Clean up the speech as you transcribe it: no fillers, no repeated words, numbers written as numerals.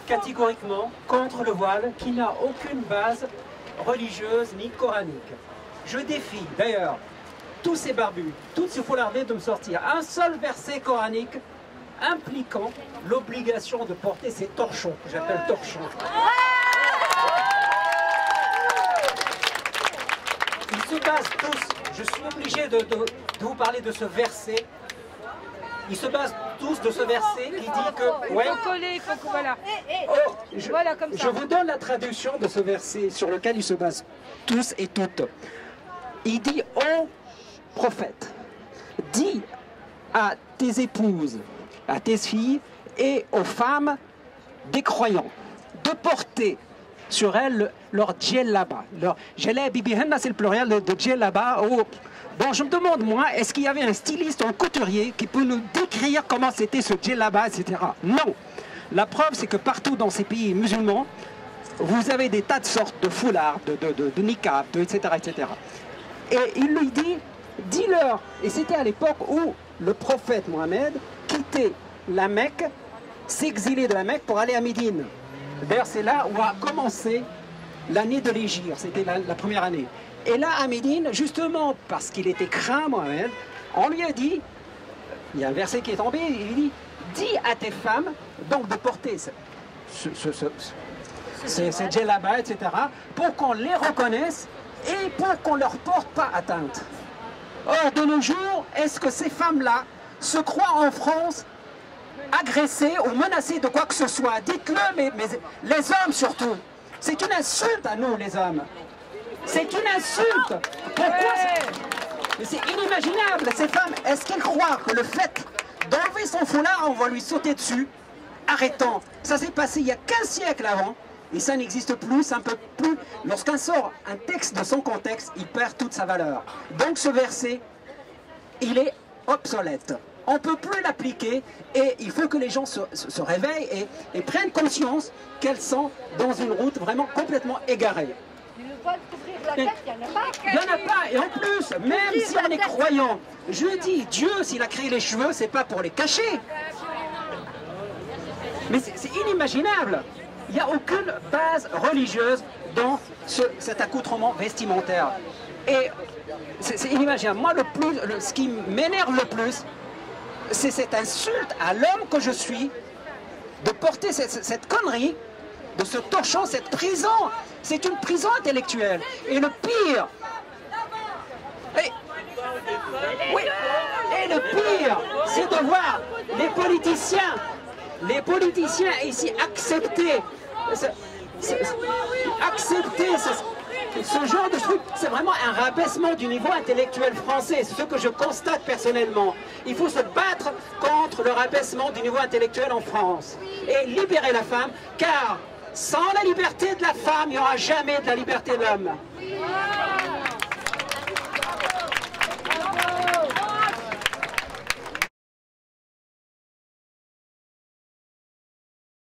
catégoriquement contre le voile qui n'a aucune base religieuse ni coranique. Je défie d'ailleurs tous ces barbus, toutes ces foulardés de me sortir un seul verset coranique impliquant l'obligation de porter ces torchons, que j'appelle torchons. Ils se basent tous, je suis obligé de vous parler de ce verset, ils se basent tous de ce verset qui dit que... Ouais, voilà. Voilà, comme ça. Je vous donne la traduction de ce verset sur lequel ils se basent tous et toutes. Il dit « Ô prophète, dis à tes épouses, à tes filles et aux femmes des croyants de porter sur elles leur djellaba. Leur djellaba, c'est le pluriel de djellaba. Bon, je me demande, moi, est-ce qu'il y avait un styliste, un couturier qui peut nous décrire comment c'était ce djellaba, etc. Non. La preuve, c'est que partout dans ces pays musulmans, vous avez des tas de sortes de foulards, de niqab, etc., etc. Et il lui dit, dis-leur, et c'était à l'époque où le prophète Mohammed quittait la Mecque, s'exilait de la Mecque pour aller à Médine. D'ailleurs, c'est là où a commencé l'année de l'Hégire, c'était la première année. Et là, à Médine, justement, parce qu'il était craint, Mohammed, on lui a dit, il y a un verset qui est tombé, il dit, dis à tes femmes, donc de porter ces djellabas, etc., pour qu'on les reconnaisse et pour qu'on ne leur porte pas atteinte. Or, de nos jours, est-ce que ces femmes-là se croient en France agressées ou menacées de quoi que ce soit? Dites-le, mais les hommes surtout. C'est une insulte à nous, les hommes. C'est une insulte. Pourquoi? Mais c'est inimaginable. Ces femmes, est-ce qu'elles croient que le fait d'enlever son foulard, on va lui sauter dessus? Arrêtons. Ça s'est passé il y a 15 siècles avant. Et ça n'existe plus, ça ne peut plus. Lorsqu'on sort un texte de son contexte, il perd toute sa valeur. Donc ce verset, il est obsolète. On ne peut plus l'appliquer et il faut que les gens se réveillent et prennent conscience qu'elles sont dans une route vraiment complètement égarée. Il n'y en a pas. Et en plus, même si on est croyant, je dis, Dieu, s'il a créé les cheveux, c'est pas pour les cacher. Mais c'est inimaginable. Il n'y a aucune base religieuse dans cet accoutrement vestimentaire. Et c'est inimaginable. Moi, ce qui m'énerve le plus, c'est cette insulte à l'homme que je suis, de porter cette connerie, de ce torchon, cette prison. C'est une prison intellectuelle. Et le pire, c'est de voir les politiciens ici accepter ce genre de truc. C'est vraiment un rabaissement du niveau intellectuel français. C'est ce que je constate personnellement. Il faut se battre contre le rabaissement du niveau intellectuel en France et libérer la femme, car sans la liberté de la femme, il n'y aura jamais de la liberté de l'homme.